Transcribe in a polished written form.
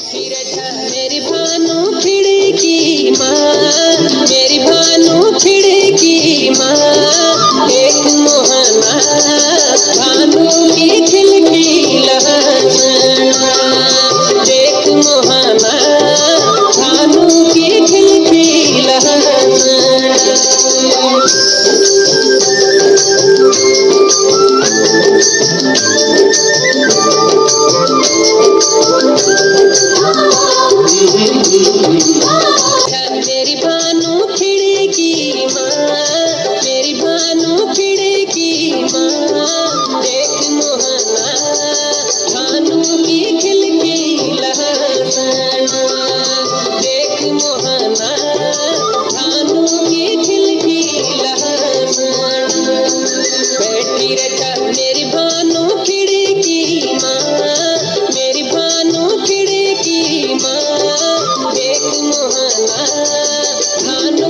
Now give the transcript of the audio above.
बैठी रचा मेरी भानु खिड़की माँ, मेरी भानु खिड़की माँ। एक मोहना भानु की खिलकी लहसना, एक मोहना भानु की खिलकी लहसना। मेरी भानु खिड़की माँ, मेरी भानु खिड़की माँ। एक मोहना भानु की खिलकी लहसना, एक मोहना भानु की खिलकी लहसना। बैठी रचा मेरी भानु खिड़की माँ, मेरी भानु खिड़की माँ। एक मोहना भानु